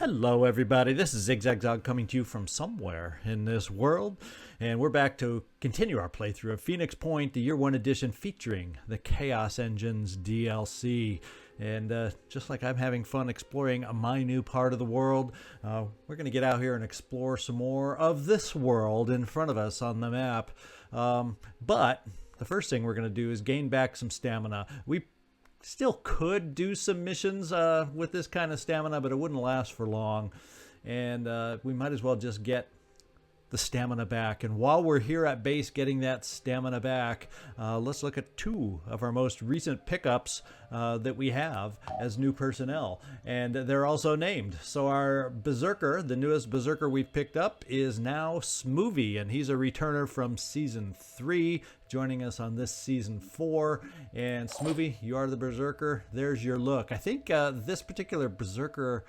Hello everybody, this is Zigzag coming to you from somewhere in this world, and we're back to continue our playthrough of Phoenix Point, the Year 1 edition featuring the Kaos Engines DLC. And just like I'm having fun exploring my new part of the world, we're going to get out here and explore some more of this world in front of us on the map. But the first thing we're going to do is gain back some stamina. We still could do some missions with this kind of stamina, but it wouldn't last for long. And we might as well just get the stamina back. And while we're here at base getting that stamina back, let's look at two of our most recent pickups that we have as new personnel. And they're also named. So our Berserker, the newest Berserker we've picked up, is now Smoovie, and he's a returner from Season 3, joining us on this Season 4. And Smoovie, you are the Berserker. There's your look. I think this particular Berserker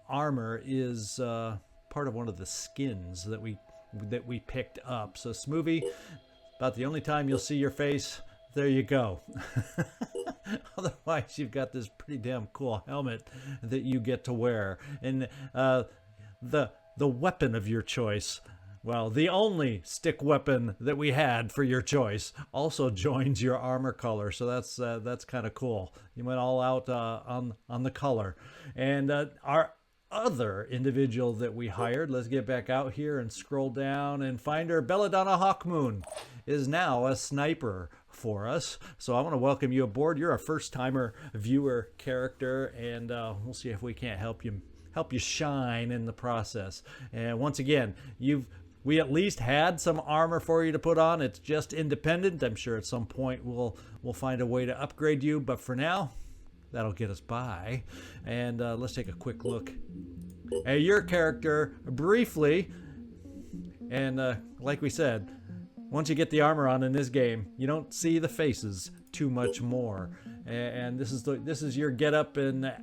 armor is part of one of the skins that we picked up. So Smoovie, about the only time you'll see your face. There you go. Otherwise, you've got this pretty damn cool helmet that you get to wear. And the weapon of your choice, well, the only stick weapon that we had for your choice, also joins your armor color. So that's kind of cool. You went all out on the color. And our other individual that we hired, let's get back out here and scroll down and find her. Belladonna Hawkmoon is now a sniper for us. So I want to welcome you aboard. You're a first-timer viewer character, and we'll see if we can't help you shine in the process. And once again, we at least had some armor for you to put on. It's just independent. I'm sure at some point we'll find a way to upgrade you, but for now, that'll get us by. And let's take a quick look at your character briefly. And like we said, once you get the armor on in this game, you don't see the faces too much more. And this is your getup and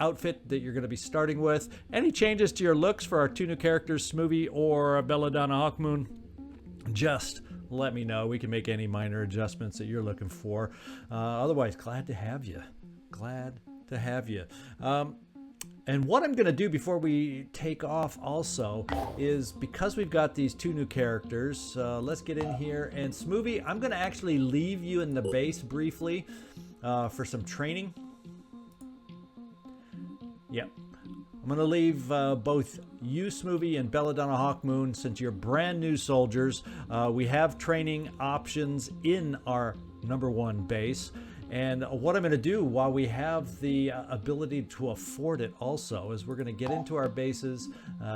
outfit that you're going to be starting with. Any changes to your looks for our two new characters, Smoovie or Belladonna Hawkmoon? Just let me know. We can make any minor adjustments that you're looking for. Otherwise, glad to have you. Glad to have you. And what I'm going to do before we take off also is, because we've got these two new characters, let's get in here. And Smoovie, I'm going to actually leave you in the base briefly for some training. Yep. I'm going to leave both you, Smoovie, and Belladonna Hawkmoon, since you're brand new soldiers. We have training options in our #1 base. And what I'm going to do while we have the ability to afford it also is we're going to get into our bases,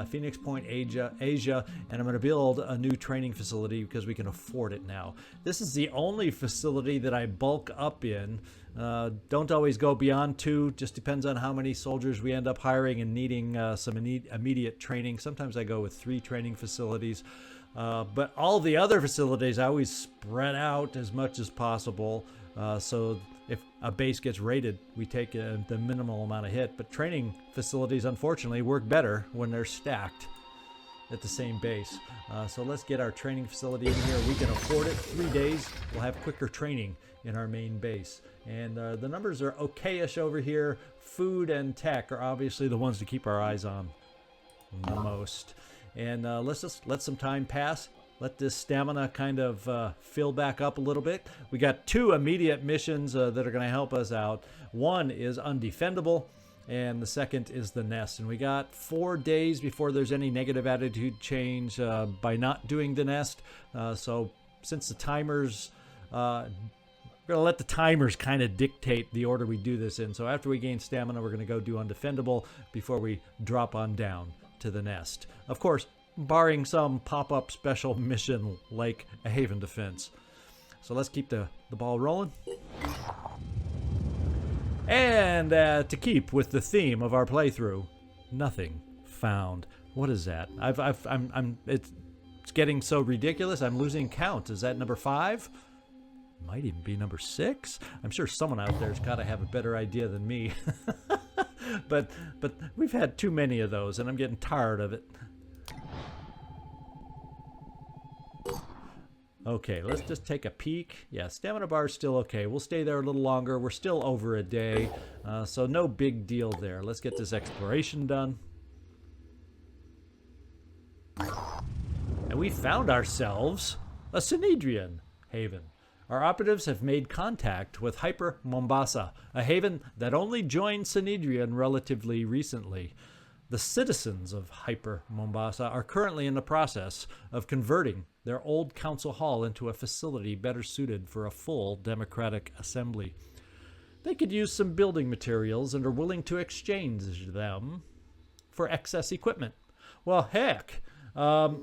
Phoenix Point, Asia, and I'm going to build a new training facility because we can afford it now. This is the only facility that I bulk up in. Don't always go beyond 2, just depends on how many soldiers we end up hiring and needing some immediate training. Sometimes I go with 3 training facilities. But all the other facilities I always spread out as much as possible. So if a base gets raided, we take the minimal amount of hit. But training facilities, unfortunately, work better when they're stacked at the same base. So let's get our training facility in here. We can afford it. 3 days, we'll have quicker training in our main base. And the numbers are okay-ish over here. Food and tech are obviously the ones to keep our eyes on the most. And let's just let some time pass. Let this stamina kind of fill back up a little bit. We got 2 immediate missions that are going to help us out. One is Undefendable, and the second is the Nest. And we got 4 days before there's any negative attitude change by not doing the Nest. So since the timers, we're going to let the timers kind of dictate the order we do this in. So after we gain stamina, we're going to go do Undefendable before we drop on down to the Nest. Of course, barring some pop-up special mission like a Haven Defense. So let's keep the ball rolling. And to keep with the theme of our playthrough, nothing found. What is that? It's getting so ridiculous. I'm losing count. Is that number 5? Might even be number 6. I'm sure someone out there's got to have a better idea than me. but we've had too many of those, and I'm getting tired of it. Okay, let's just take a peek. Yeah, stamina bar is still okay. We'll stay there a little longer. We're still over a day, so no big deal there. Let's get this exploration done. And we found ourselves a Synedrian haven. Our operatives have made contact with Hyper Mombasa, a haven that only joined Synedrian relatively recently. The citizens of Hyper Mombasa are currently in the process of converting their old council hall into a facility better suited for a full democratic assembly. They could use some building materials and are willing to exchange them for excess equipment. Well, heck, you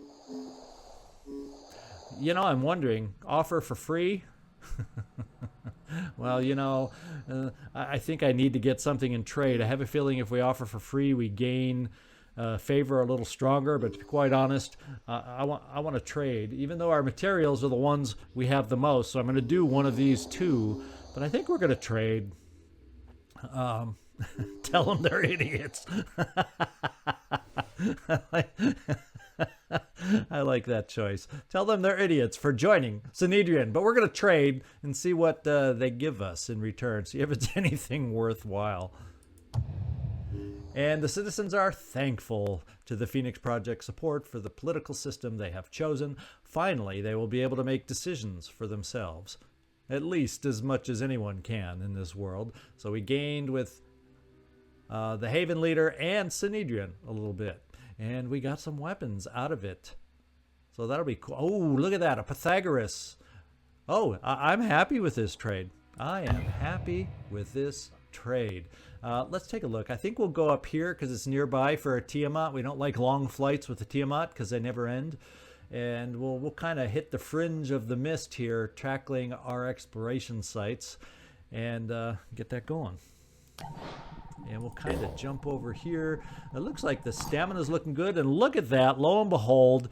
know, I'm wondering, offer for free? Well, you know, I think I need to get something in trade. I have a feeling if we offer for free, we gain favor a little stronger. But to be quite honest, I want to trade, even though our materials are the ones we have the most. So I'm going to do one of these two. But I think we're going to trade. Tell them they're idiots. I like that choice. Tell them they're idiots for joining Synedrian, but we're going to trade and see what they give us in return. See if it's anything worthwhile. And the citizens are thankful to the Phoenix Project support for the political system they have chosen. Finally, they will be able to make decisions for themselves, at least as much as anyone can in this world. So we gained with the Haven leader and Synedrian a little bit. And we got some weapons out of it. So that'll be cool. Oh, look at that. A Pythagoras. Oh, I'm happy with this trade. I am happy with this trade. Let's take a look. I think we'll go up here because it's nearby for a Tiamat. We don't like long flights with the Tiamat because they never end. And we'll kind of hit the fringe of the mist here, tackling our exploration sites and get that going. And we'll kind of jump over here. It looks like the stamina's looking good. And look at that. Lo and behold,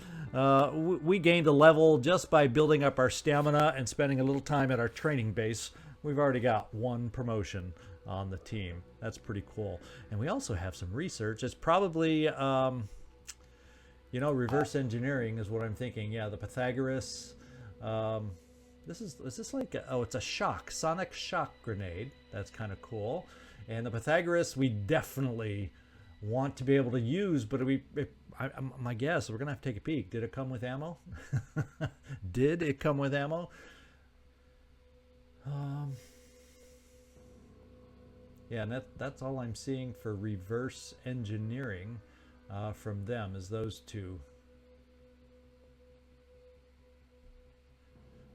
we gained a level just by building up our stamina and spending a little time at our training base. We've already got one promotion on the team. That's pretty cool. And we also have some research. It's probably, you know, reverse engineering is what I'm thinking. Yeah, the Pythagoras. Is this like, oh, it's a sonic shock grenade. That's kind of cool. And the Pythagoras, we definitely want to be able to use, but my guess, we're going to have to take a peek. Did it come with ammo? Did it come with ammo? Yeah, and that's all I'm seeing for reverse engineering from them is those two.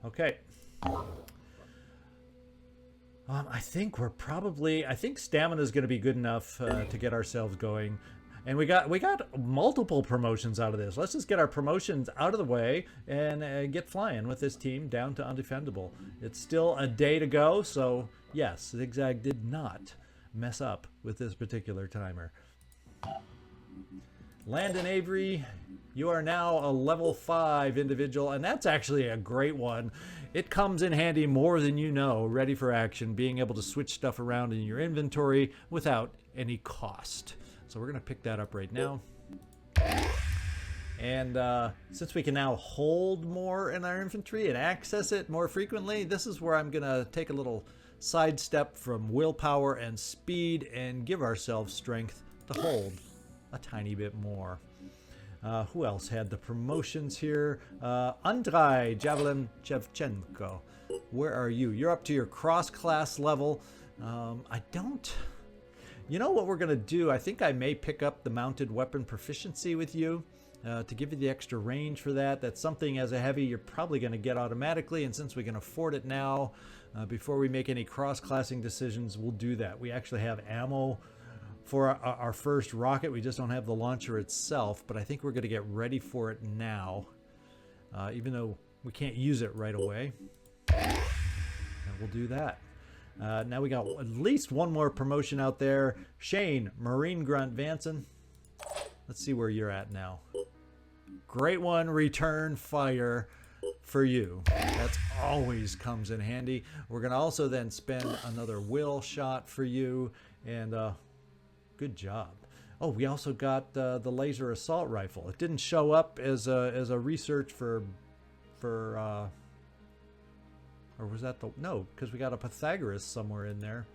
Okay. I think stamina is going to be good enough to get ourselves going. And we got multiple promotions out of this. Let's just get our promotions out of the way and get flying with this team down to Undefendable. It's still a day to go, so yes, Zigzag did not mess up with this particular timer. Landon Avery, you are now a level 5 individual, and that's actually a great one. It comes in handy more than you know, ready for action, being able to switch stuff around in your inventory without any cost. So we're going to pick that up right now. And since we can now hold more in our inventory and access it more frequently, this is where I'm going to take a little sidestep from willpower and speed and give ourselves strength to hold a tiny bit more. Who else had the promotions here? Andrei Javelin Shevchenko. Where are you? You're up to your cross-class level. You know what we're going to do? I think I may pick up the mounted weapon proficiency with you to give you the extra range for that. That's something as a heavy you're probably going to get automatically. And since we can afford it now, before we make any cross-classing decisions, we'll do that. We actually have ammo for our first rocket. We just don't have the launcher itself, but I think we're going to get ready for it now, even though we can't use it right away. And we'll do that. Now we got at least one more promotion out there. Shane, Marine Grunt Vanson. Let's see where you're at now. Great one, return fire for you. That's always comes in handy. We're going to also then spend another will shot for you, and good job. Oh, we also got the laser assault rifle. It didn't show up as a research for Or was that the... No, because we got a Pythagoras somewhere in there.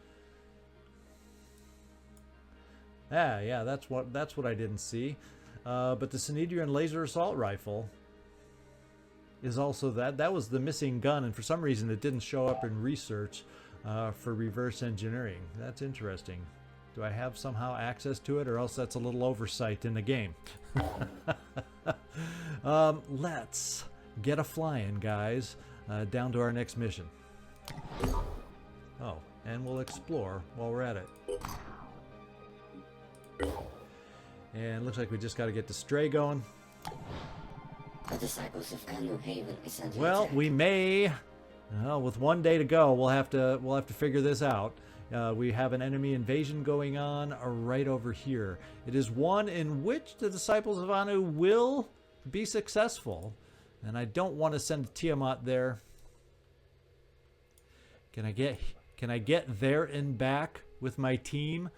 Yeah, that's what I didn't see. But the Synedrian laser assault rifle is also that was the missing gun, and for some reason it didn't show up in research for reverse engineering. That's interesting. Do I have somehow access to it, or else that's a little oversight in the game? Let's get a flying, guys, down to our next mission. Oh, and we'll explore while we're at it. And looks like we just got to get the stray going. The disciples of Kanu Haven is under Well, attack. we may. Well, with one day to go, we'll have to figure this out. We have an enemy invasion going on right over here. It is one in which the disciples of Anu will be successful, and I don't want to send Tiamat there. Can I get there and back with my team,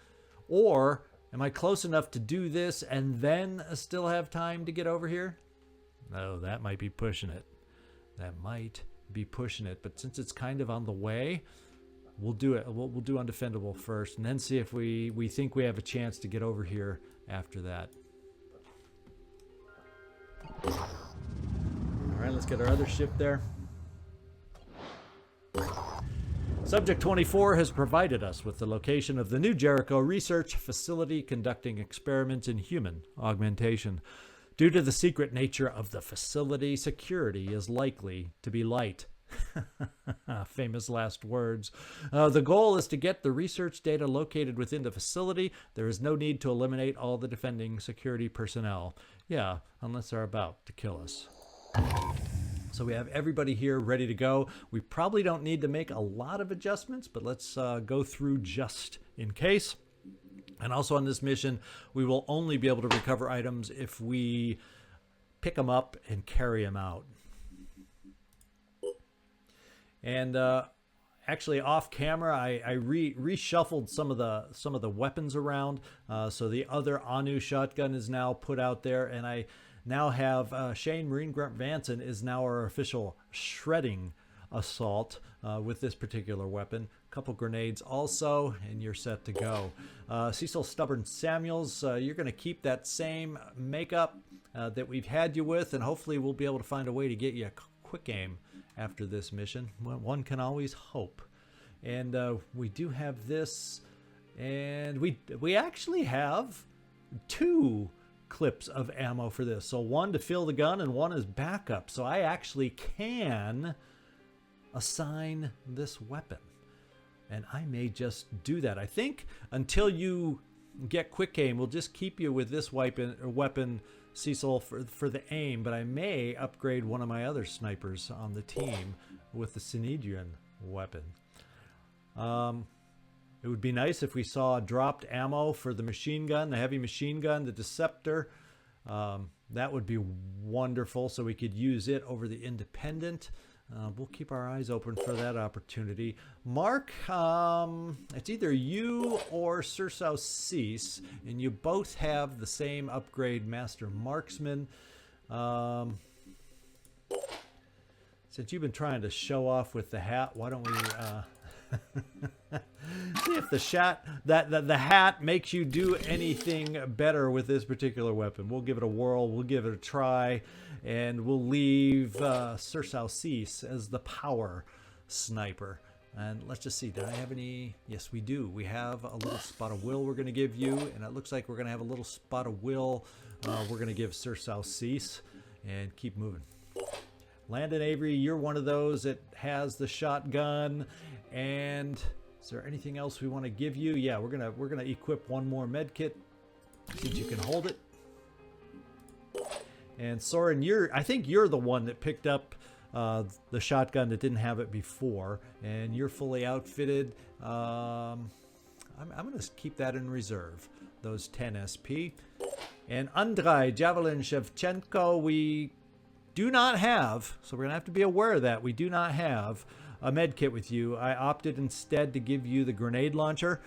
or am I close enough to do this and then still have time to get over here? No, that might be pushing it. That might be pushing it. But since it's kind of on the way, we'll do it. We'll do Undefendable first, and then see if we think we have a chance to get over here after that. All right, let's get our other ship there. Subject 24 has provided us with the location of the New Jericho Research Facility conducting experiments in human augmentation. Due to the secret nature of the facility, security is likely to be light. Famous last words. The goal is to get the research data located within the facility. There is no need to eliminate all the defending security personnel. Yeah, unless they're about to kill us. So we have everybody here ready to go. We probably don't need to make a lot of adjustments, but let's go through just in case. And also on this mission, we will only be able to recover items if we pick them up and carry them out. And actually, off camera, I reshuffled some of the weapons around. So the other Anu shotgun is now put out there, and I now have Shane Marine Grunt Vanson is now our official shredding assault with this particular weapon. A couple grenades also, and you're set to go. Cecil Stubborn Samuels, you're going to keep that same makeup that we've had you with, and hopefully we'll be able to find a way to get you a quick aim after this mission. One can always hope. And we do have this, and we actually have 2 clips of ammo for this. So one to fill the gun and one is backup. So I actually can assign this weapon, and I may just do that. I think until you get quick aim, we'll just keep you with this weapon, Cecil, for the aim, but I may upgrade one of my other snipers on the team with the Synedrian weapon. It would be nice if we saw dropped ammo for the machine gun, the heavy machine gun, the Deceptor. That would be wonderful, so we could use it over the Independent. We'll keep our eyes open for that opportunity. Mark, it's either you or Sirsau Cease, and you both have the same upgrade, Master Marksman. Since you've been trying to show off with the hat, why don't we see if the hat makes you do anything better with this particular weapon. We'll give it a whirl, we'll give it a try, and we'll leave Sirsau Cease as the power sniper. And let's just see, did I have any? Yes, we do. We have a little spot of will we're going to give you, and it looks like we're going to have a little spot of will we're going to give Sirsau Cease, and keep moving. Landon Avery, you're one of those that has the shotgun. And is there anything else we want to give you? Yeah, we're gonna equip one more med kit since you can hold it. And Soren, I think you're the one that picked up the shotgun that didn't have it before, and you're fully outfitted. I'm gonna keep that in reserve. Those 10 SP. And Andrei Javelin Shevchenko, we do not have, so we're gonna have to be aware of that. We do not have a med kit with you. I opted instead to give you the grenade launcher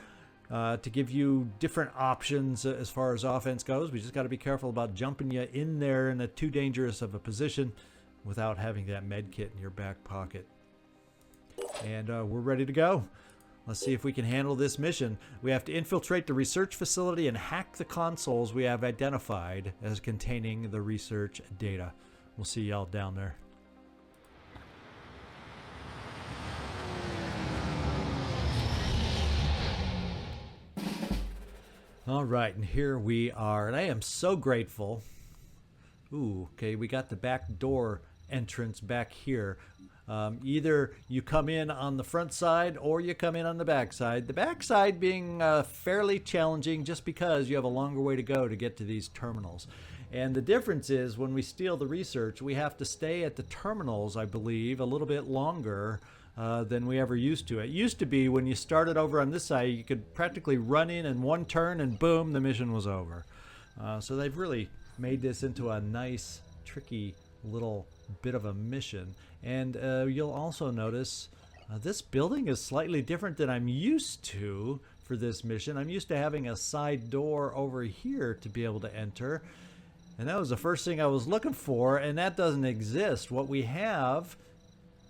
to give you different options as far as offense goes. We just got to be careful about jumping you in there in a too dangerous of a position without having that med kit in your back pocket. and we're ready to go. Let's see if we can handle this mission. We have to infiltrate the research facility and hack the consoles we have identified as containing the research data. We'll see y'all down there. All right, and here we are, and I am so grateful. Ooh, okay, we got the back door entrance back here. Either you come in on the front side or you come in on the back side. The back side being fairly challenging just because you have a longer way to go to get to these terminals. And the difference is when we steal the research, we have to stay at the terminals, I believe, a little bit longer than we ever used to. It used to be when you started over on this side, you could practically run in one turn and boom, the mission was over. So they've really made this into a nice, tricky little bit of a mission. And you'll also notice this building is slightly different than I'm used to for this mission. I'm used to having a side door over here to be able to enter. And that was the first thing I was looking for, and that doesn't exist. What we have,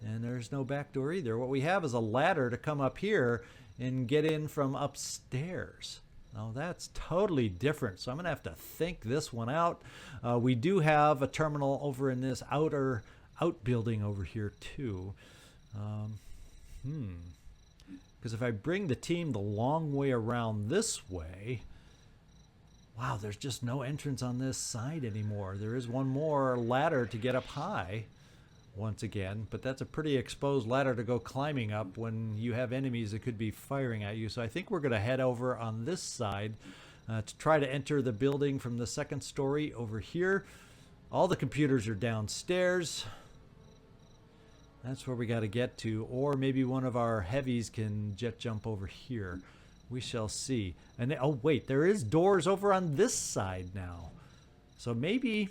and there's no back door either, what we have is a ladder to come up here and get in from upstairs. Now that's totally different, so I'm going to have to think this one out. We do have a terminal over in this outbuilding over here too. Because if I bring the team the long way around this way, wow, there's just no entrance on this side anymore. There is one more ladder to get up high once again, but that's a pretty exposed ladder to go climbing up when you have enemies that could be firing at you. So I think we're going to head over on this side to try to enter the building from the second story over here. All the computers are downstairs. That's where we got to get to, or maybe one of our heavies can jet jump over here. We shall see. And oh wait, there is doors over on this side now, so maybe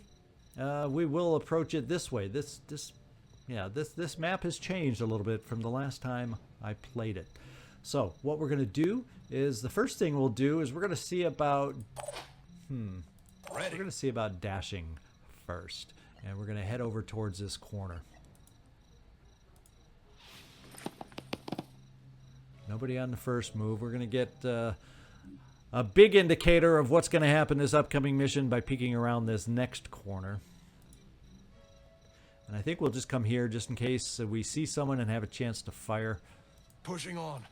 we will approach it this way. This map has changed a little bit from the last time I played it. So what we're going to do is the first thing we'll do is we're going to see about dashing first, and we're going to head over towards this corner. Nobody on the first move. We're going to get a big indicator of what's going to happen this upcoming mission by peeking around this next corner. And I think we'll just come here just in case we see someone and have a chance to fire. Pushing on.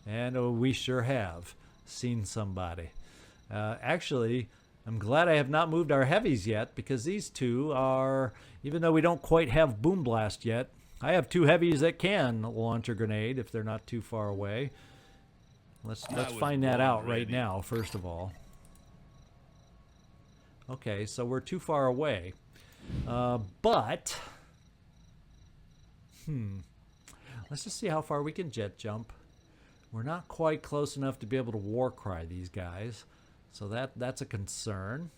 And we sure have seen somebody. Actually, I'm glad I have not moved our heavies yet, because these two are, even though we don't quite have boom blast yet, I have two heavies that can launch a grenade if they're not too far away. Let's find that out right now, first of all. Okay, so we're too far away. But let's just see how far we can jet jump. We're not quite close enough to be able to war cry these guys, so that's a concern.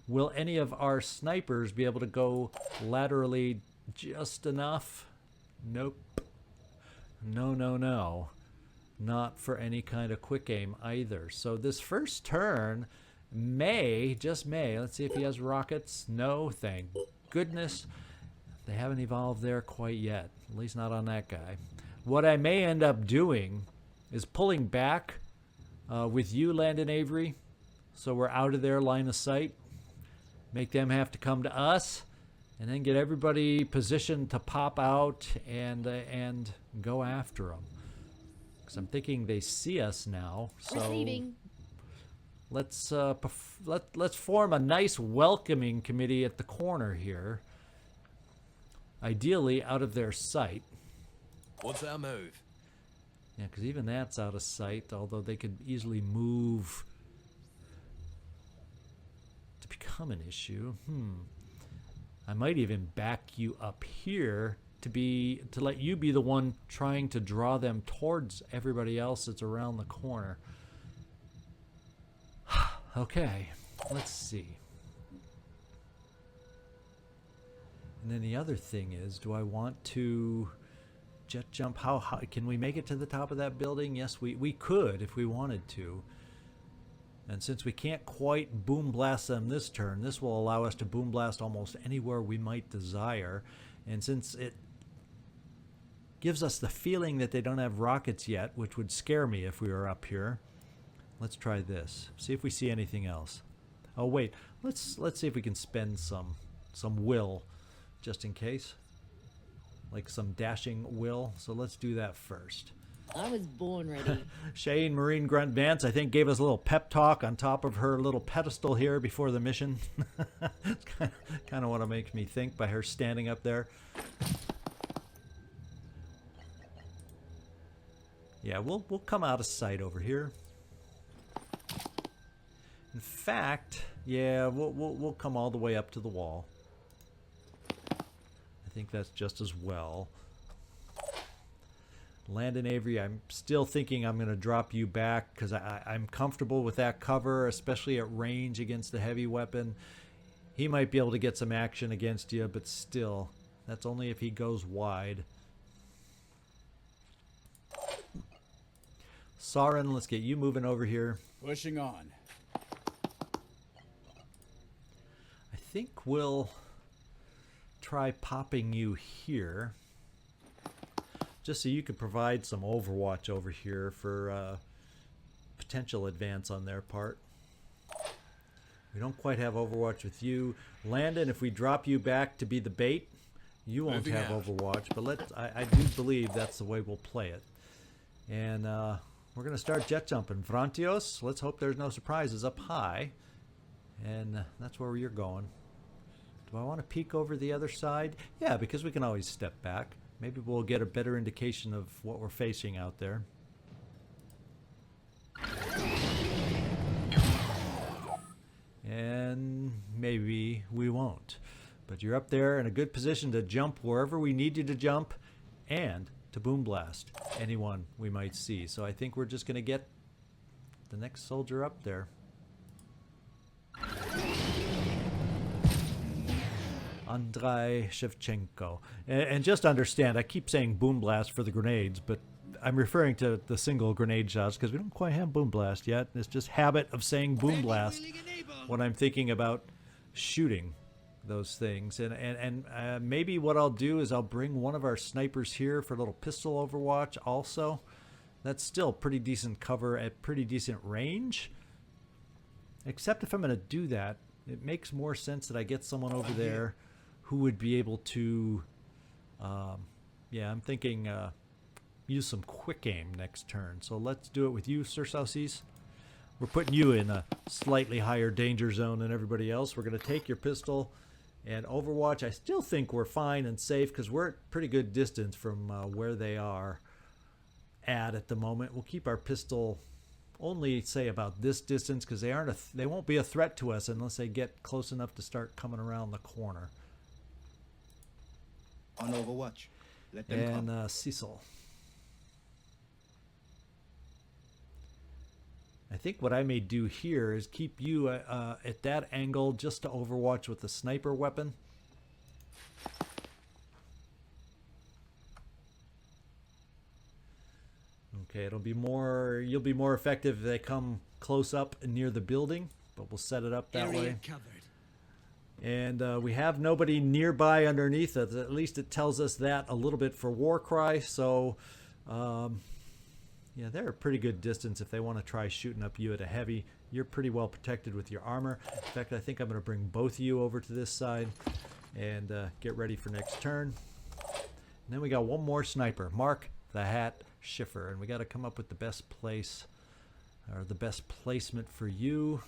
Will any of our snipers be able to go laterally just enough? Nope. No. Not for any kind of quick aim either. So this first turn just may. Let's see if he has rockets. No, thank goodness. They haven't evolved there quite yet. At least not on that guy. What I may end up doing is pulling back with you, Landon Avery, so we're out of their line of sight. Make them have to come to us, and then get everybody positioned to pop out and go after them. Because I'm thinking they see us now. So receiving. Let's form a nice welcoming committee at the corner here. Ideally out of their sight. What's our move? Yeah, because even that's out of sight, although they could easily move to become an issue. I might even back you up here to let you be the one trying to draw them towards everybody else that's around the corner. Okay, let's see. And then the other thing is, do I want to jet jump? How can we make it to the top of that building? Yes, we could if we wanted to. And since we can't quite boom blast them this turn, this will allow us to boom blast almost anywhere we might desire. And since gives us the feeling that they don't have rockets yet, which would scare me if we were up here. Let's try this. See if we see anything else. Oh wait, let's see if we can spend some will, just in case. Like some dashing will. So let's do that first. I was born ready. Shane Marine Grunt Vance, I think, gave us a little pep talk on top of her little pedestal here before the mission. It's kind of what it makes me think by her standing up there. Yeah, we'll come out of sight over here. In fact, yeah, we'll come all the way up to the wall. I think that's just as well. Landon Avery, I'm still thinking I'm going to drop you back because I'm comfortable with that cover, especially at range against the heavy weapon. He might be able to get some action against you, but still, that's only if he goes wide. Soren, let's get you moving over here. Pushing on. I think we'll try popping you here. Just so you could provide some overwatch over here for potential advance on their part. We don't quite have overwatch with you. Landon, if we drop you back to be the bait, you won't Moving have out. overwatch. But I do believe that's the way we'll play it. And we're going to start jet jumping. Vrantios, let's hope there's no surprises up high. And that's where you're going. Do I want to peek over the other side? Yeah, because we can always step back. Maybe we'll get a better indication of what we're facing out there. And maybe we won't. But you're up there in a good position to jump wherever we need you to jump and to boom blast anyone we might see. So I think we're just going to get the next soldier up there. Andrei Shevchenko. And just understand, I keep saying boom blast for the grenades, but I'm referring to the single grenade shots because we don't quite have boom blast yet. It's just habit of saying boom blast when I'm thinking about shooting those things. And maybe what I'll do is I'll bring one of our snipers here for a little pistol overwatch also. That's still pretty decent cover at pretty decent range. Except if I'm going to do that, it makes more sense that I get someone over there who would be able to, yeah, I'm thinking use some quick aim next turn. So let's do it with you, Sir Saucis. We're putting you in a slightly higher danger zone than everybody else. We're going to take your pistol and overwatch. I still think we're fine and safe because we're at pretty good distance from where they are at the moment. We'll keep our pistol only, say, about this distance because they won't be a threat to us unless they get close enough to start coming around the corner. On overwatch. Let them And Cecil. I think what I may do here is keep you at that angle just to overwatch with the sniper weapon. Okay, you'll be more effective if they come close up and near the building, but we'll set it up that way. Covered. And we have nobody nearby underneath us. At least it tells us that a little bit for Warcry. So, yeah, they're a pretty good distance if they want to try shooting up you at a heavy. You're pretty well protected with your armor. In fact, I think I'm going to bring both of you over to this side and get ready for next turn. And then we got one more sniper, Mark the Hat Schiffer. And we got to come up with the best place or the best placement for you.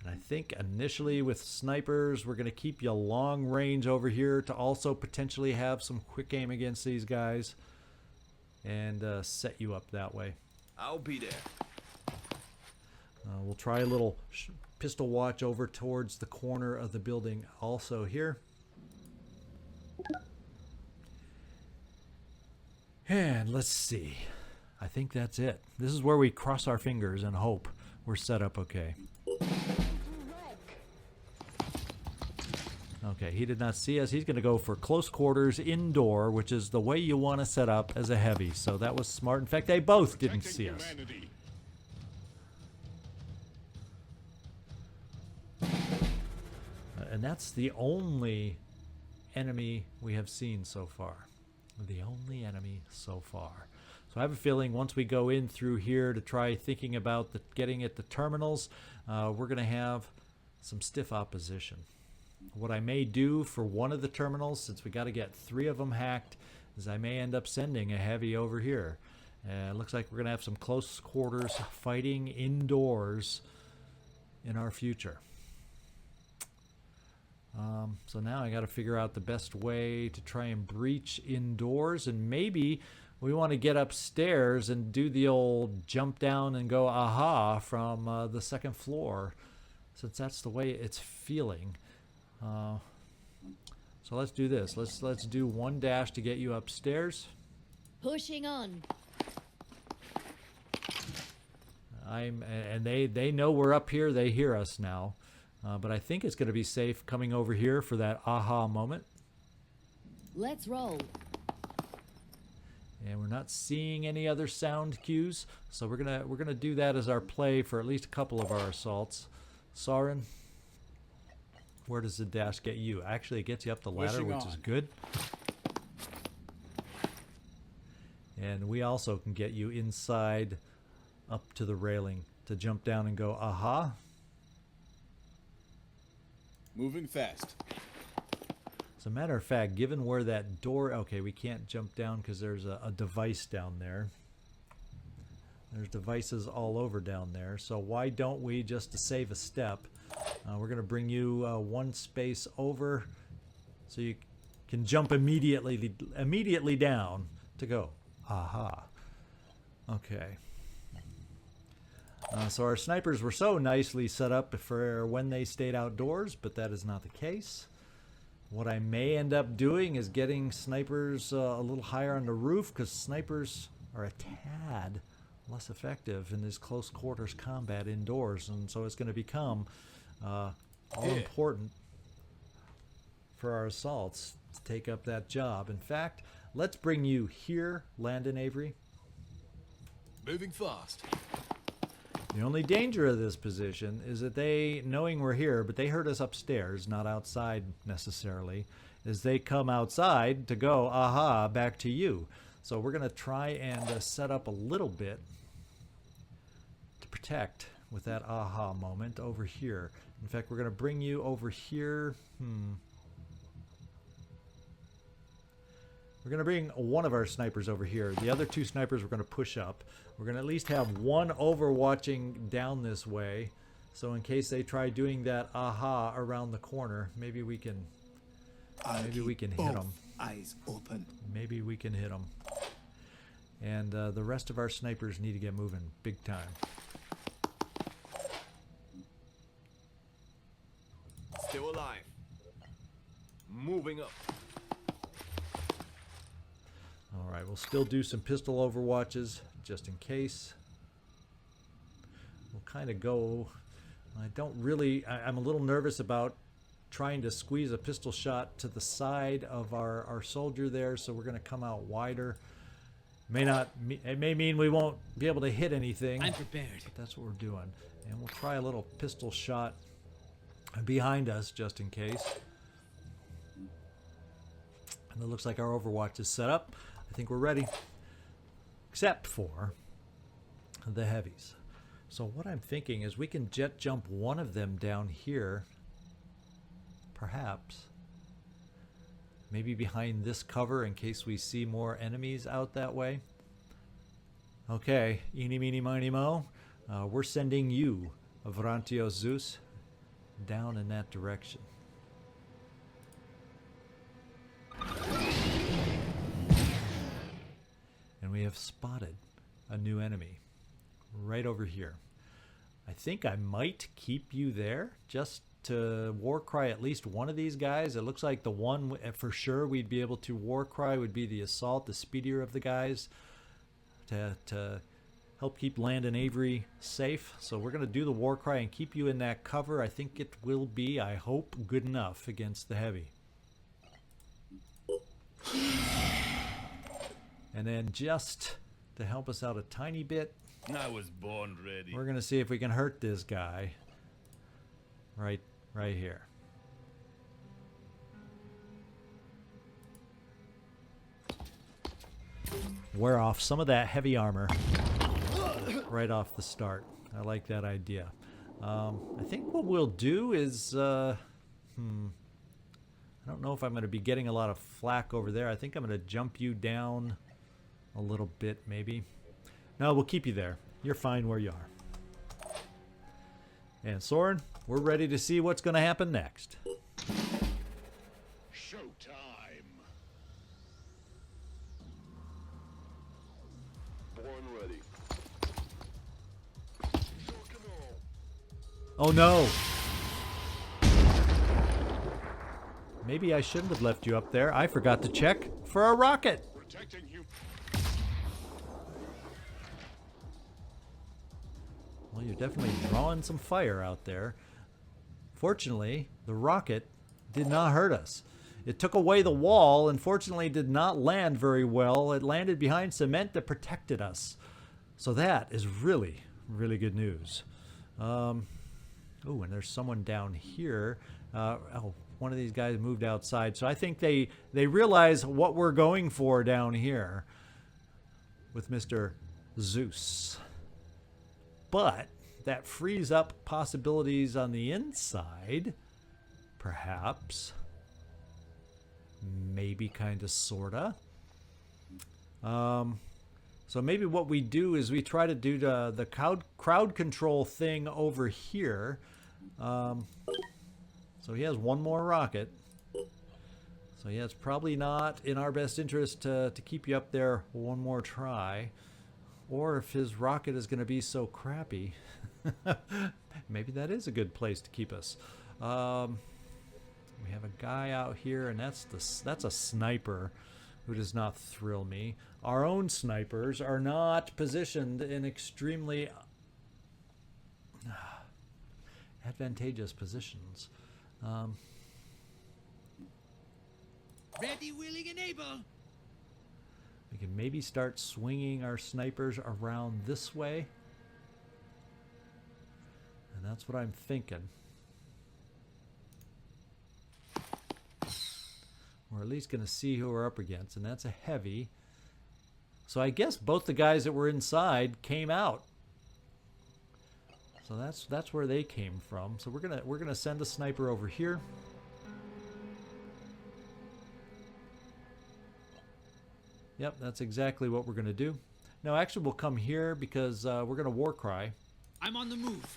I think initially with snipers, we're going to keep you long range over here to also potentially have some quick aim against these guys and set you up that way. I'll be there. We'll try a little pistol watch over towards the corner of the building also here. And let's see. I think that's it. This is where we cross our fingers and hope we're set up okay. Okay, he did not see us. He's going to go for close quarters indoor, which is the way you want to set up as a heavy. So that was smart. In fact, they both didn't see us. And that's the only enemy we have seen so far. The only enemy so far. So I have a feeling once we go in through here to try thinking about getting at the terminals, we're going to have some stiff opposition. What I may do for one of the terminals, since we got to get 3 of them hacked, is I may end up sending a heavy over here. It looks like we're going to have some close quarters fighting indoors in our future. So now I got to figure out the best way to try and breach indoors, and maybe we want to get upstairs and do the old jump down and go aha from the 2nd floor, since that's the way it's feeling. So let's do this. Let's do 1 dash to get you upstairs. Pushing on. And they know we're up here. They hear us now. But I think it's going to be safe coming over here for that aha moment. Let's roll. And we're not seeing any other sound cues, so we're gonna do that as our play for at least a couple of our assaults. Sauron, where does the dash get you? Actually, it gets you up the ladder, which is good. And we also can get you inside up to the railing to jump down and go aha. Moving fast. As a matter of fact, given where that door... Okay, we can't jump down because there's a device down there. There's devices all over down there. So why don't we, just to save a step, we're going to bring you 1 space over so you can jump immediately down to go. Aha. Okay. So our snipers were so nicely set up for when they stayed outdoors, but that is not the case. What I may end up doing is getting snipers a little higher on the roof, because snipers are a tad less effective in this close quarters combat indoors, and so it's going to become all important for our assaults to take up that job. In fact, let's bring you here, Landon Avery. Moving fast. The only danger of this position is that they, knowing we're here, but they heard us upstairs, not outside necessarily, is they come outside to go, aha, back to you. So we're going to try and set up a little bit to protect with that aha moment over here. In fact, we're going to bring you over here. We're going to bring one of our snipers over here. The other 2 snipers we're going to push up. We're going to at least have 1 overwatching down this way. So in case they try doing that aha around the corner, maybe we can hit them. Eyes open. Maybe we can hit them. And the rest of our snipers need to get moving big time. Still alive. Moving up. Alright, we'll still do some pistol overwatches just in case. We'll kind of go... I'm a little nervous about trying to squeeze a pistol shot to the side of our soldier there, so we're going to come out wider. It may mean we won't be able to hit anything. I'm prepared. But that's what we're doing. And we'll try a little pistol shot behind us just in case. And it looks like our overwatch is set up. I think we're ready. Except for the heavies. So what I'm thinking is we can jet jump one of them down here. Perhaps. Maybe behind this cover in case we see more enemies out that way. Okay, eeny, meeny, miny, mo. We're sending you, Avrantios Zeus, down in that direction. And we have spotted a new enemy right over here. I think I might keep you there just to warcry at least one of these guys. It looks like the one for sure we'd be able to warcry would be the assault, the speedier of the guys, to help keep Landon Avery safe. So we're going to do the warcry and keep you in that cover. I think it will be, I hope, good enough against the heavy. And then just to help us out a tiny bit, I was born ready. we're going to see if we can hurt this guy right here. wear off some of that heavy armor right off the start. I like that idea. I think what we'll do is, I don't know if I'm going to be getting a lot of flack over there. I think I'm going to jump you down a little bit, maybe. No, we'll keep you there. You're fine where you are. And Soren, we're ready to see what's going to happen next. Showtime. Born ready. Oh no! Maybe I shouldn't have left you up there. I forgot to check for a rocket. Protecting you. Well, you're definitely drawing some fire out there. Fortunately, the rocket did not hurt us. It took away the wall and fortunately did not land very well. It landed behind cement that protected us. So that is really, really good news. Oh, and there's someone down here. Oh, one of these guys moved outside. So I think they realize what we're going for down here with Mr. Zeus. But that frees up possibilities on the inside, perhaps. Maybe, kind of, sorta. So maybe what we do is we try to do the crowd control thing over here. So he has one more rocket. So yeah, it's probably not in our best interest to keep you up there one more try. Or if his rocket is going to be so crappy, maybe that is a good place to keep us. We have a guy out here, and that's a sniper who does not thrill me. Our own snipers are not positioned in extremely advantageous positions. Ready, willing, and able. We can maybe start swinging our snipers around this way. And that's what I'm thinking. We're at least going to see who we're up against, and that's a heavy. So I guess both the guys that were inside came out. So that's where they came from. So we're gonna send a sniper over here. Yep, that's exactly what we're gonna do. No, actually we'll come here because we're gonna war cry. I'm on the move.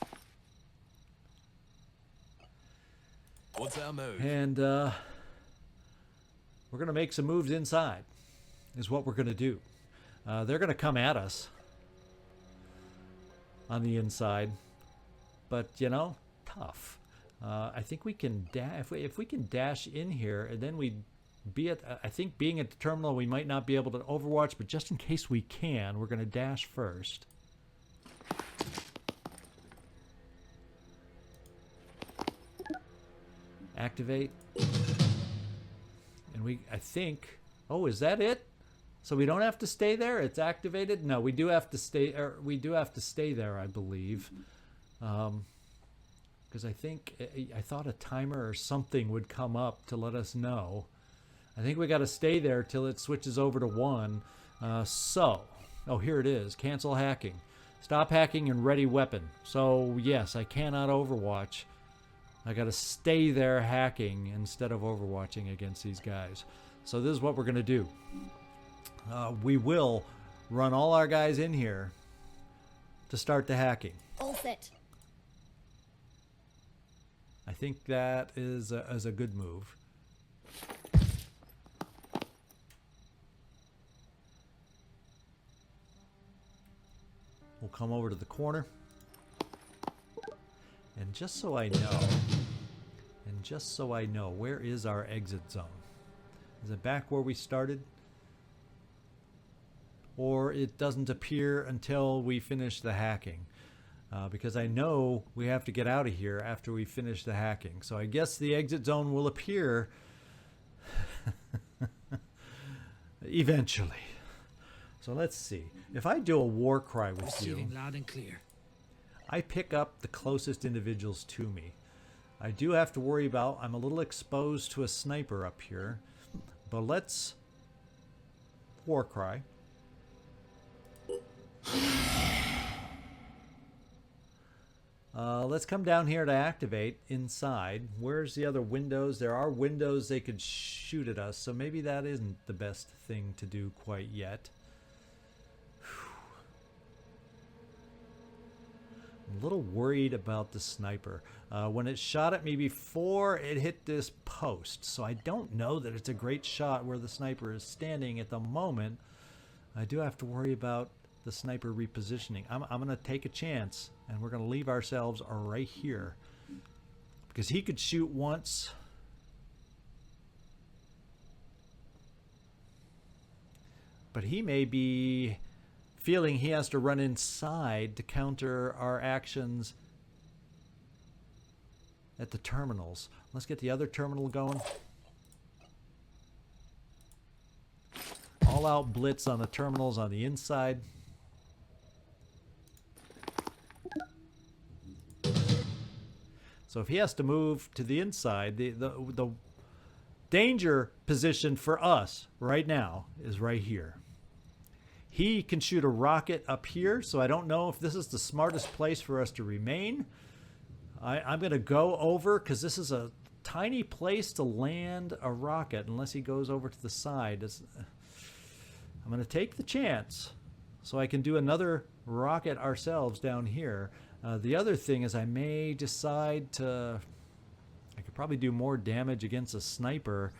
What's our move? And we're gonna make some moves inside, is what we're gonna do. They're gonna come at us on the inside, but you know, tough. I think we can if we can dash in here, and then we be at. I think being at the terminal, we might not be able to overwatch, but just in case we can, we're gonna dash first. Activate. And I think, oh, is that it? So we don't have to stay there? It's activated? No, we do have to stay, or we do have to stay there, I believe. Because I thought a timer or something would come up to let us know. I think we got to stay there till it switches over to 1. Oh, here it is. Cancel hacking. Stop hacking and ready weapon. So, yes, I cannot overwatch. I got to stay there hacking instead of overwatching against these guys. So this is what we're going to do. We will run all our guys in here to start the hacking. All set. I think that is a good move. We'll come over to the corner. And just so I know, where is our exit zone? Is it back where we started? Or it doesn't appear until we finish the hacking? Because I know we have to get out of here after we finish the hacking. So I guess the exit zone will appear eventually. So let's see. If I do a war cry with you, Receiving loud and clear. I pick up the closest individuals to me. I do have to worry about, I'm a little exposed to a sniper up here, but let's war cry. Let's come down here to activate inside. Where's the other windows? There are windows they could shoot at us, so maybe that isn't the best thing to do quite yet. I'm a little worried about the sniper. When it shot at me before, it hit this post, so I don't know that it's a great shot where the sniper is standing at the moment. I do have to worry about the sniper repositioning. I'm going to take a chance, and we're going to leave ourselves right here, because he could shoot once. But he may be feeling he has to run inside to counter our actions at the terminals. Let's get the other terminal going. All out blitz on the terminals on the inside. So if he has to move to the inside, the danger position for us right now is right here. He can shoot a rocket up here, so I don't know if this is the smartest place for us to remain. I'm going to go over, because this is a tiny place to land a rocket, unless he goes over to the side. I'm going to take the chance so I can do another rocket ourselves down here. The other thing is I may decide to... I could probably do more damage against a sniper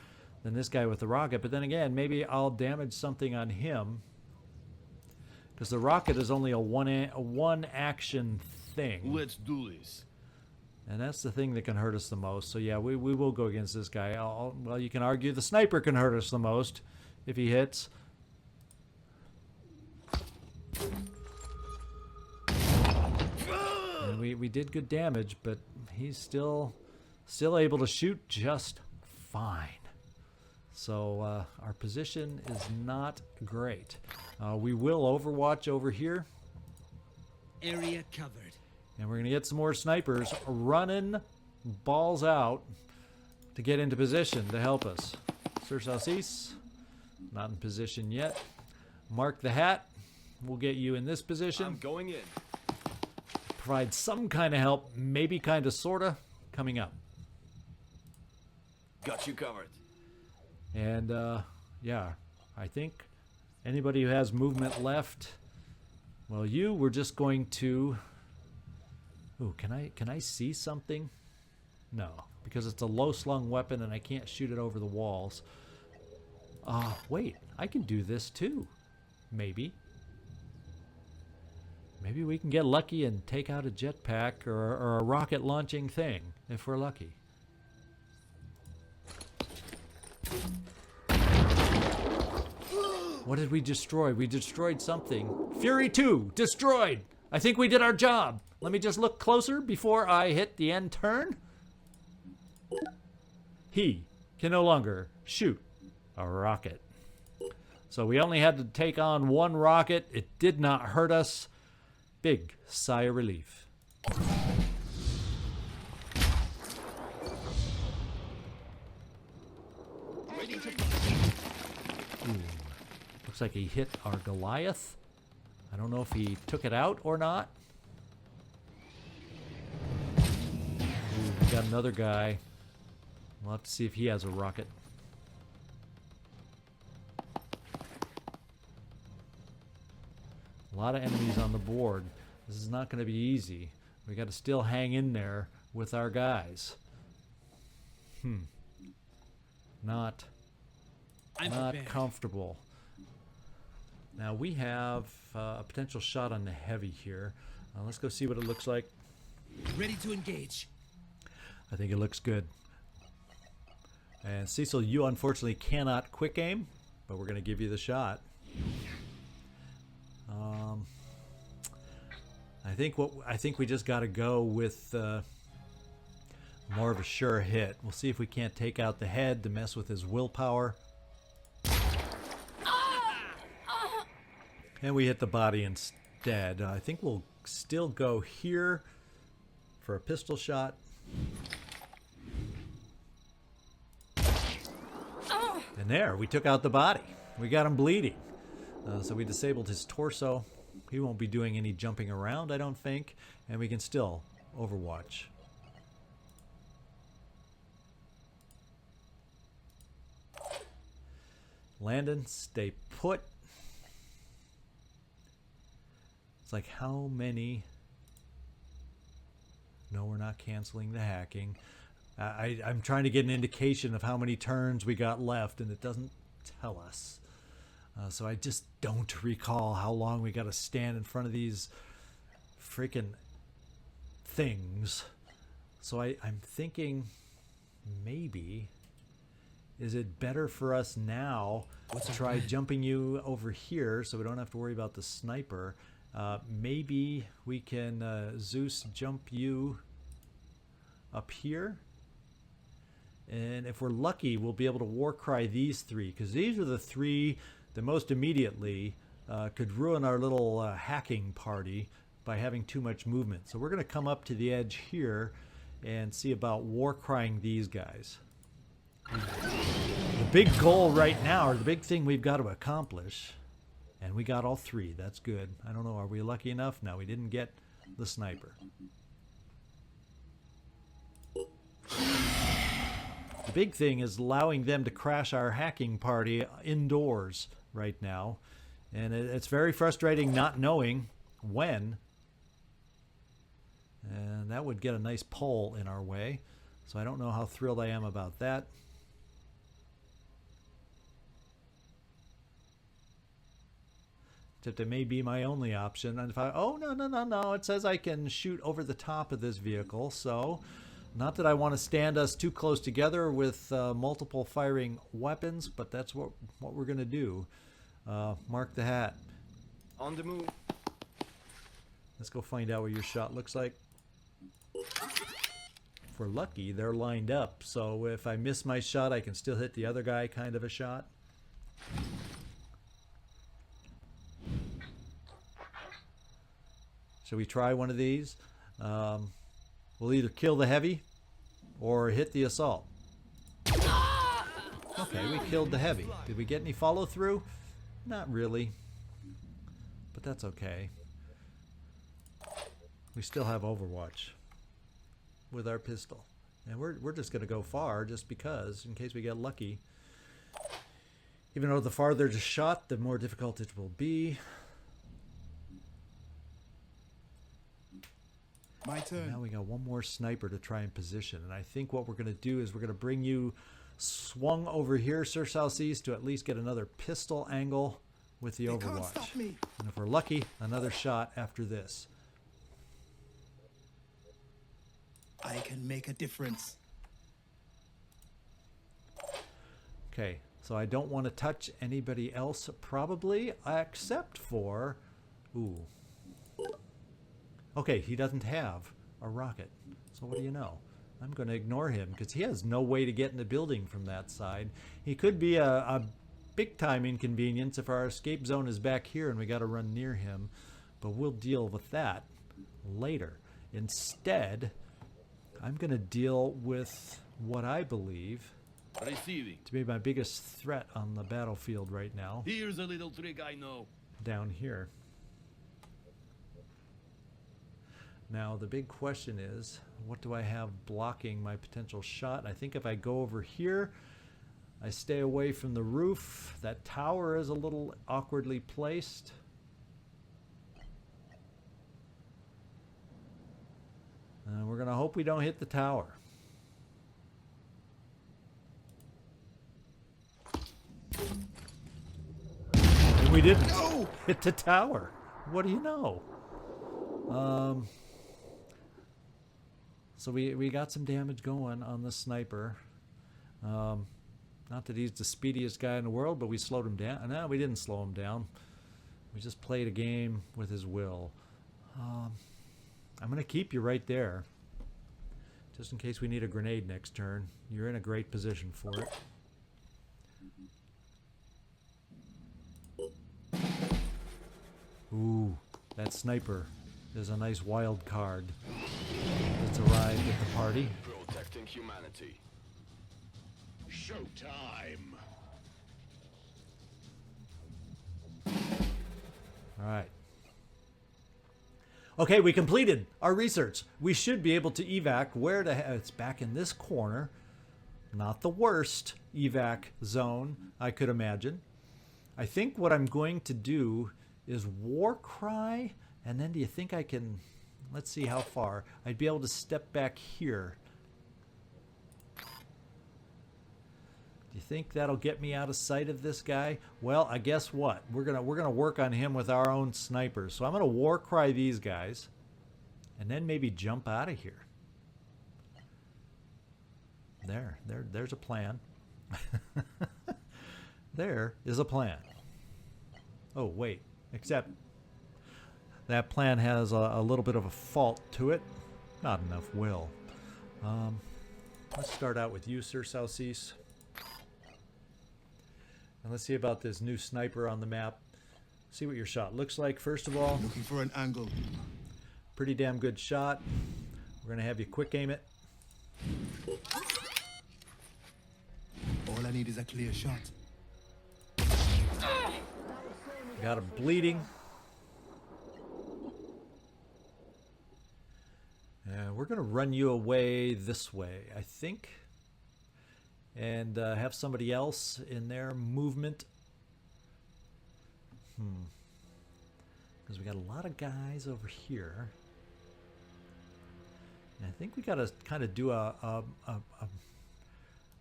than this guy with the rocket, but then again, maybe I'll damage something on him, because the rocket is only a one action thing. Let's do this. And that's the thing that can hurt us the most. So yeah, we will go against this guy. Well, you can argue the sniper can hurt us the most if he hits. And we did good damage, but he's still able to shoot just fine. So our position is not great. We will overwatch over here. Area covered. And we're going to get some more snipers running balls out to get into position to help us. Sur Saucisse, not in position yet. Mark the Hat, we'll get you in this position. I'm going in. Provide some kind of help, maybe kind of, sort of, coming up. Got you covered. And, yeah, I think anybody who has movement left, well, we're just going to... Ooh, can I see something? No, because it's a low-slung weapon and I can't shoot it over the walls. Wait, I can do this too. Maybe. Maybe we can get lucky and take out a jetpack or a rocket launching thing, if we're lucky. What did we destroy? We destroyed something. Fury 2, destroyed! I think we did our job. Let me just look closer before I hit the end turn. He can no longer shoot a rocket. So we only had to take on one rocket. It did not hurt us. Big sigh of relief. Ooh, looks like he hit our Goliath. I don't know if he took it out or not. Ooh, we got another guy. We'll have to see if he has a rocket. A lot of enemies on the board. This is not going to be easy. We got to still hang in there with our guys. Not comfortable. Now we have a potential shot on the heavy here. Let's go see what it looks like. Ready to engage. I think it looks good. And Cecil, you unfortunately cannot quick aim, but we're going to give you the shot. I think we just got to go with more of a sure hit. We'll see if we can't take out the head to mess with his willpower. And we hit the body instead. I think we'll still go here for a pistol shot. And there, we took out the body. We got him bleeding. So we disabled his torso. He won't be doing any jumping around, I don't think. And we can still Overwatch. Landon, stay put. It's like how many... No, we're not canceling the hacking. I'm trying to get an indication of how many turns we got left, and it doesn't tell us. So I just don't recall how long we got to stand in front of these freaking things. So I'm thinking maybe... Is it better for us now to try jumping you over here so we don't have to worry about the sniper? Maybe we can Zeus jump you up here. And if we're lucky, we'll be able to war cry these three, because these are the three that most immediately could ruin our little hacking party by having too much movement. So we're going to come up to the edge here and see about war crying these guys. The big goal right now, or the big thing we've got to accomplish, and we got all three. That's good. I don't know, are we lucky enough? No, we didn't get the sniper. The big thing is allowing them to crash our hacking party indoors right now. And it's very frustrating not knowing when. And that would get a nice pull in our way. So I don't know how thrilled I am about that. Except it may be my only option. And if oh, no. It says I can shoot over the top of this vehicle. So, not that I want to stand us too close together with multiple firing weapons, but that's what we're going to do. Mark the hat. On the move. Let's go find out what your shot looks like. If we're lucky, they're lined up. So if I miss my shot, I can still hit the other guy, kind of a shot. Shall we try one of these? We'll either kill the heavy or hit the assault. Okay, we killed the heavy. Did we get any follow through? Not really. But that's okay. We still have Overwatch with our pistol. And we're just going to go far just because, in case we get lucky. Even though the farther the shot, the more difficult it will be. My turn. Now we got one more sniper to try and position. And I think what we're going to do is we're going to bring you swung over here, Sir Southeast, to at least get another pistol angle with the They can't Overwatch. stop me. And if we're lucky, another shot after this. I can make a difference. Okay, so I don't want to touch anybody else probably, except for... Ooh. Okay, he doesn't have a rocket. So what do you know? I'm going to ignore him because he has no way to get in the building from that side. He could be a big-time inconvenience if our escape zone is back here and we got to run near him. But we'll deal with that later. Instead, I'm going to deal with what I believe Receiving. to be my biggest threat on the battlefield right now, Here's a little trick I know. down here. Now, the big question is, what do I have blocking my potential shot? I think if I go over here, I stay away from the roof. That tower is a little awkwardly placed. We're going to hope we don't hit the tower. And we didn't hit the tower. What do you know? So we got some damage going on the sniper. Not that he's the speediest guy in the world, but we slowed him down. No, we didn't slow him down. We just played a game with his will. I'm going to keep you right there. Just in case we need a grenade next turn. You're in a great position for it. Ooh, that sniper is a nice wild card that's arrived at the party. Protecting humanity. Showtime. All right. Okay, we completed our research. We should be able to evac where to. It's back in this corner. Not the worst evac zone I could imagine. I think what I'm going to do is war cry, and then do you think I can? Let's see how far. I'd be able to step back here. Do you think that'll get me out of sight of this guy? Well, I guess what? We're gonna work on him with our own snipers. So I'm gonna war cry these guys, and then maybe jump out of here. There's a plan. There is a plan. Oh wait, except that plan has a little bit of a fault to it. Not enough will. Let's start out with you, Sir Southeast. And let's see about this new sniper on the map. See what your shot looks like, first of all. Looking for an angle. Pretty damn good shot. We're going to have you quick aim it. All I need is a clear shot. Got him bleeding. We're going to run you away this way, I think. And have somebody else in their movement. Because we got a lot of guys over here. And I think we got to kind of do a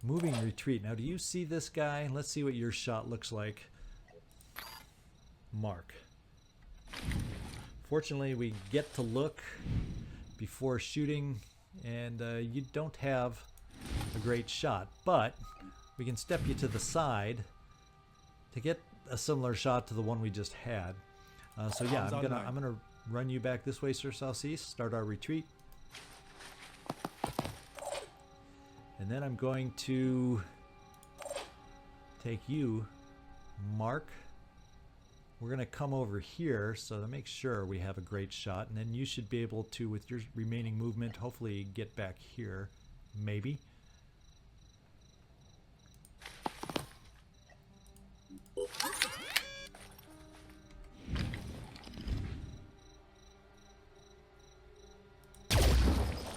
moving retreat. Now, do you see this guy? Let's see what your shot looks like. Mark. Fortunately, we get to look before shooting, and you don't have a great shot, but we can step you to the side to get a similar shot to the one we just had. So yeah, I'm gonna run you back this way, Sir Southeast. Start our retreat, and then I'm going to take you, Mark. We're gonna come over here so to make sure we have a great shot, and then you should be able to, with your remaining movement, hopefully get back here, maybe.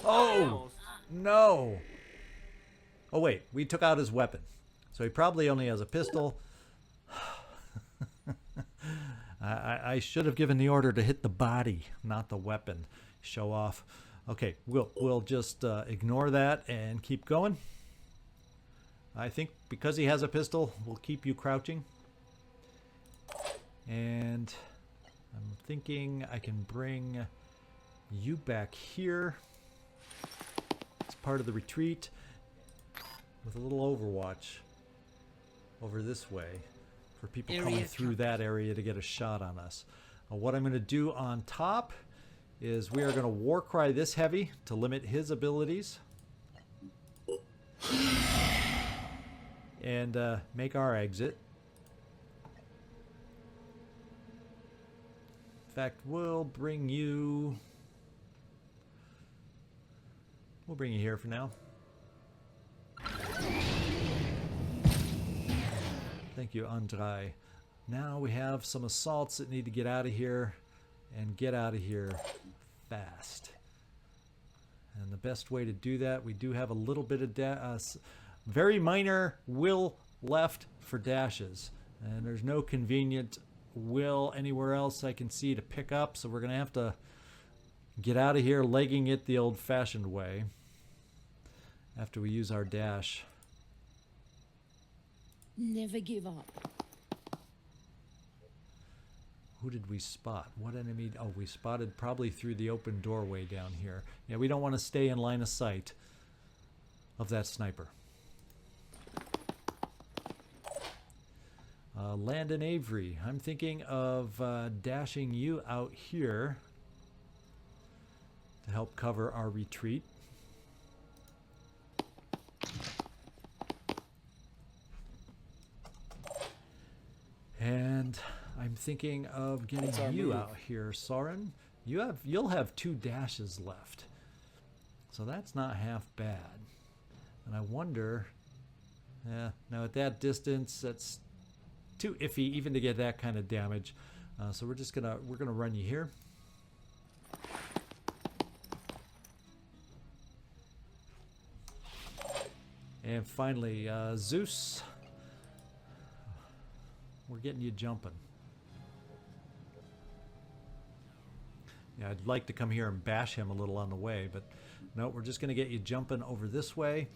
Oh, no. Oh, wait. We took out his weapon. So he probably only has a pistol. I should have given the order to hit the body, not the weapon. Show off. Okay, we'll just ignore that and keep going. I think because he has a pistol, we'll keep you crouching. And I'm thinking I can bring you back here. It's part of the retreat with a little overwatch over this way for people coming through that area to get a shot on us. What I'm going to do on top is we are going to war cry this heavy to limit his abilities and make our exit. In fact, we'll bring you here for now. Thank you, Andre. Now we have some assaults that need to get out of here and get out of here fast. And the best way to do that, we do have a little bit of very minor will left for dashes. And there's no convenient will anywhere else I can see to pick up, so we're going to have to get out of here legging it the old-fashioned way after we use our dash. Never give up. Who did we spot? What enemy? Oh, we spotted probably through the open doorway down here. Yeah, we don't want to stay in line of sight of that sniper. Landon Avery. I'm thinking of dashing you out here to help cover our retreat. And I'm thinking of getting you out here, Soren. You'll have 2 dashes left, so that's not half bad. And I wonder, now at that distance, that's too iffy even to get that kind of damage. So we're gonna run you here. And finally, Zeus. We're getting you jumping. Yeah, I'd like to come here and bash him a little on the way, but no, we're just going to get you jumping over this way.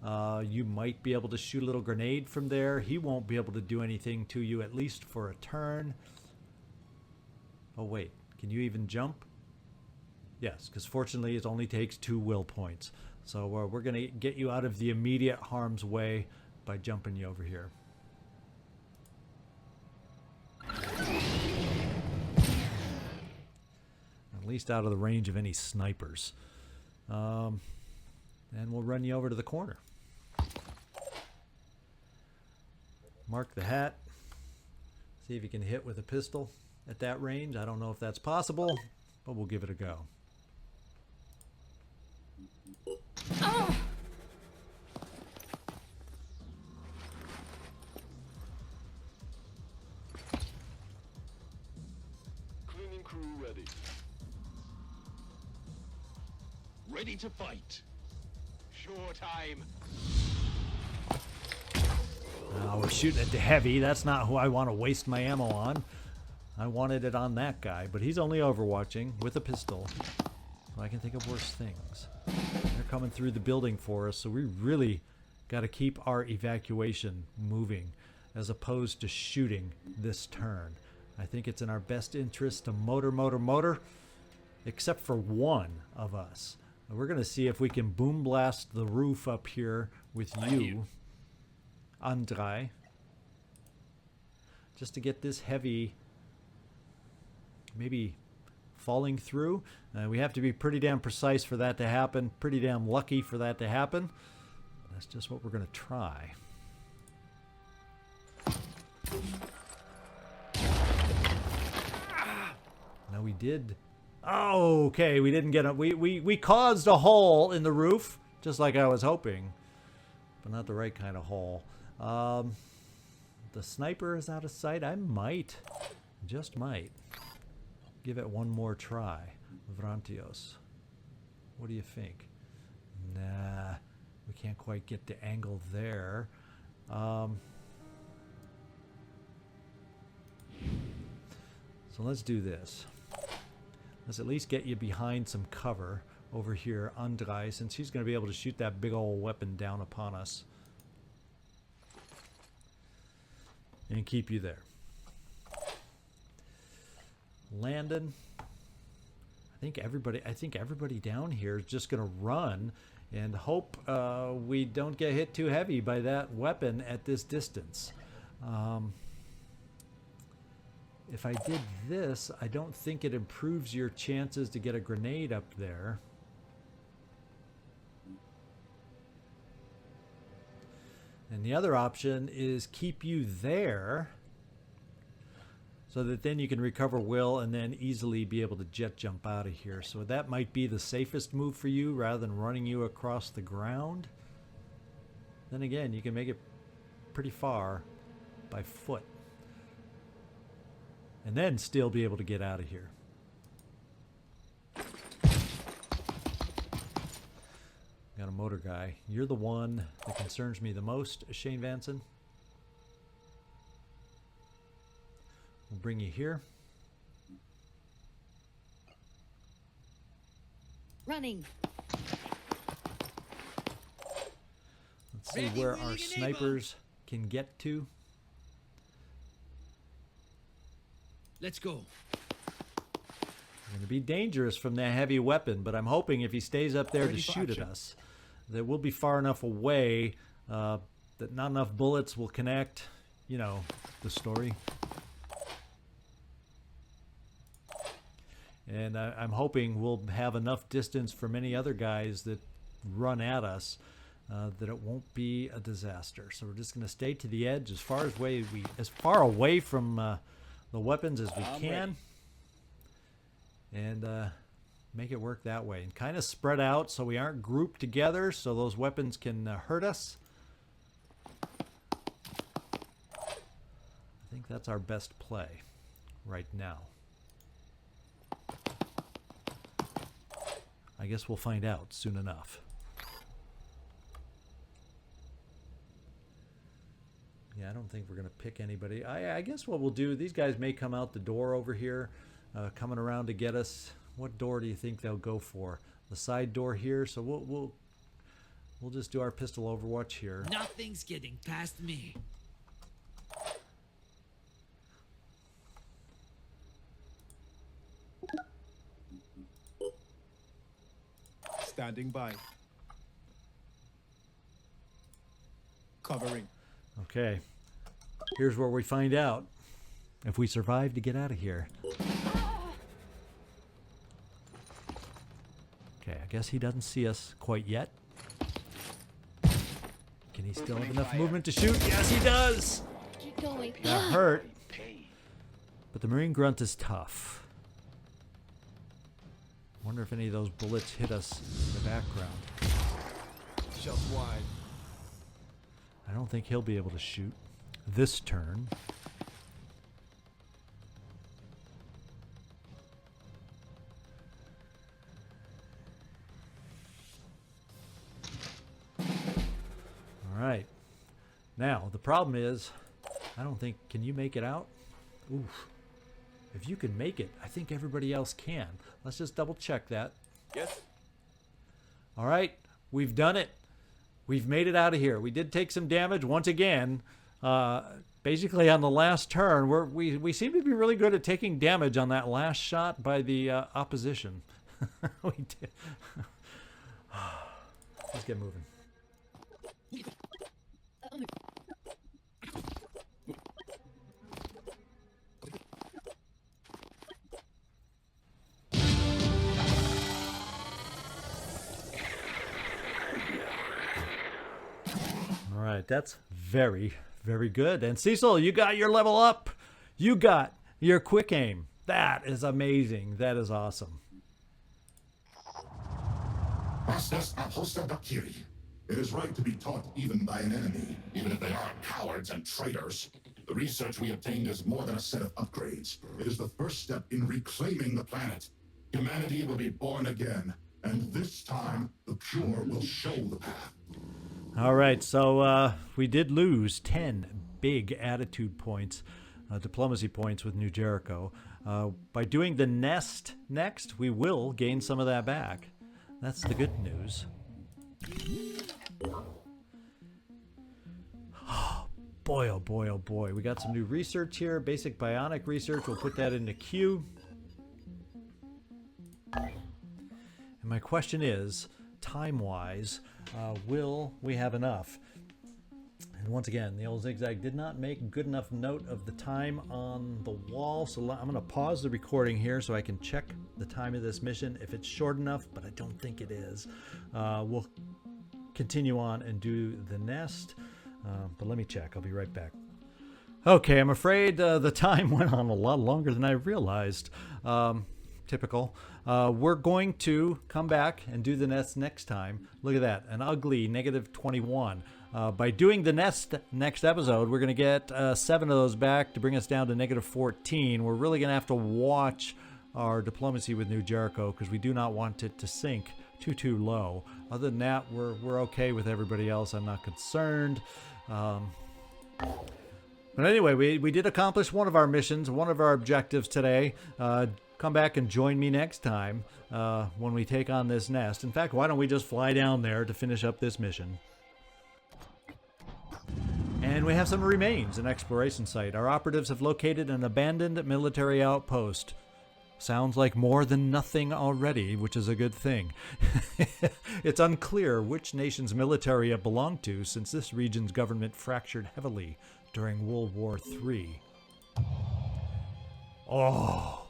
You might be able to shoot a little grenade from there. He won't be able to do anything to you, at least for a turn. Oh, wait. Can you even jump? Yes, because fortunately it only takes 2 will points. So we're going to get you out of the immediate harm's way by jumping you over here. At least out of the range of any snipers. And we'll run you over to the corner. Mark the hat. See if you can hit with a pistol at that range. I don't know if that's possible, but we'll give it a go. Cleaning crew ready. Ready to fight. Sure time. We're shooting it to heavy. That's not who I want to waste my ammo on. I wanted it on that guy, but he's only overwatching with a pistol. So I can think of worse things. They're coming through the building for us, so we really got to keep our evacuation moving as opposed to shooting this turn. I think it's in our best interest to motor, except for one of us. We're going to see if we can boom blast the roof up here with you, Andre, just to get this heavy maybe falling through. We have to be pretty damn precise for that to happen, pretty damn lucky for that to happen. That's just what we're going to try. Now we did. Oh, okay, we didn't get a. We caused a hole in the roof, just like I was hoping, but not the right kind of hole. The sniper is out of sight. I might, just might, give it one more try. Vrantios, what do you think? Nah, we can't quite get the angle there. So let's do this. Let's at least get you behind some cover over here, Andre, since he's going to be able to shoot that big old weapon down upon us. And keep you there. Landon. I think everybody down here is just going to run and hope we don't get hit too heavy by that weapon at this distance. If I did this, I don't think it improves your chances to get a grenade up there. And the other option is keep you there so that then you can recover will and then easily be able to jet jump out of here. So that might be the safest move for you rather than running you across the ground. Then again, you can make it pretty far by foot. And then still be able to get out of here. Got a motor guy. You're the one that concerns me the most, Shane Vanson. We'll bring you here. Running. Let's see where our snipers can get to. Let's go. Going to be dangerous from that heavy weapon, but I'm hoping if he stays up there to shoot at us, that we'll be far enough away that not enough bullets will connect. You know, the story. And I'm hoping we'll have enough distance from any other guys that run at us that it won't be a disaster. So we're just going to stay to the edge as far away from the weapons as we can, and make it work that way, and kind of spread out so we aren't grouped together so those weapons can hurt us. I think that's our best play right now. I guess we'll find out soon enough. I don't think we're going to pick anybody. I guess what we'll do, these guys may come out the door over here, coming around to get us. What door do you think they'll go for? The side door here. So we'll just do our pistol overwatch here. Nothing's getting past me. Standing by. Covering. Okay. Here's where we find out if we survive to get out of here. Okay, I guess he doesn't see us quite yet. Can he still have enough movement to shoot? Yes, he does! Keep going. That hurt. But the Marine Grunt is tough. Wonder if any of those bullets hit us in the background. Shelf wide. I don't think he'll be able to shoot this turn. All right. Now, the problem is, I don't think, can you make it out? Oof. If you can make it, I think everybody else can. Let's just double check that. Yes. All right, we've done it. We've made it out of here. We did take some damage once again. Basically, on the last turn, we seem to be really good at taking damage on that last shot by the opposition. We did. Let's get moving. All right, that's very, very good. And Cecil, you got your level up. You got your quick aim. That is amazing. That is awesome. Bastas aposta dociri. It is right to be taught even by an enemy, even if they are cowards and traitors. The research we obtained is more than a set of upgrades. It is the first step in reclaiming the planet. Humanity will be born again, and this time the pure will show the path. All right, so we did lose 10 big attitude points, diplomacy points with New Jericho. By doing the nest next, we will gain some of that back. That's the good news. Oh, boy, oh boy, oh boy. We got some new research here, basic bionic research. We'll put that into queue. And my question is, time-wise, will we have enough? And once again, the old zigzag did not make good enough note of the time on the wall, so I'm going to pause the recording here so I can check the time of this mission if it's short enough, but I don't think it is. We'll continue on and do the nest, but let me check. I'll be right back. Okay, I'm afraid the time went on a lot longer than I realized. Typical. We're going to come back and do the nest next time. Look at that, an ugly -21. By doing the nest next episode, we're going to get 7 of those back to bring us down to -14. We're really going to have to watch our diplomacy with New Jericho because we do not want it to sink too low. Other than that, we're okay with everybody else. I'm not concerned. But anyway, we did accomplish one of our missions, one of our objectives today. Come back and join me next time when we take on this nest. In fact, why don't we just fly down there to finish up this mission? And we have some remains, an exploration site. Our operatives have located an abandoned military outpost. Sounds like more than nothing already, which is a good thing. It's unclear which nation's military it belonged to, since this region's government fractured heavily during World War III. Oh,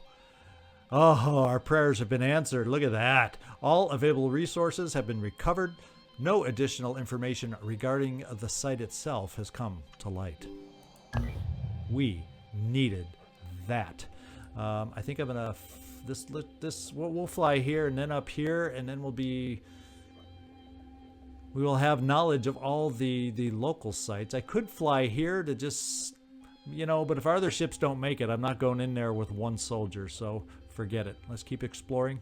our prayers have been answered. Look at that. All available resources have been recovered. No additional information regarding the site itself has come to light. We needed that. I think I'm gonna we'll fly here and then up here, and then we will have knowledge of all the local sites. I could fly here to just, but if our other ships don't make it, I'm not going in there with one soldier, so forget it. Let's keep exploring.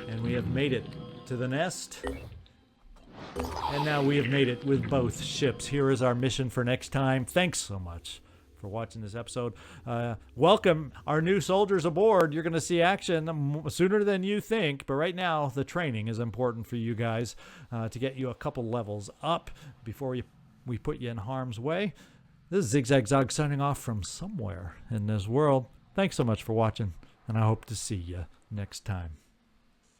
And we have made it to the nest. And now we have made it with both ships. Here is our mission for next time. Thanks so much for watching this episode. Welcome our new soldiers aboard. You're going to see action sooner than you think, but right now the training is important for you guys to get you a couple levels up before we put you in harm's way. This is Zigzag Zog signing off from somewhere in this world. Thanks so much for watching, and I hope to see you next time.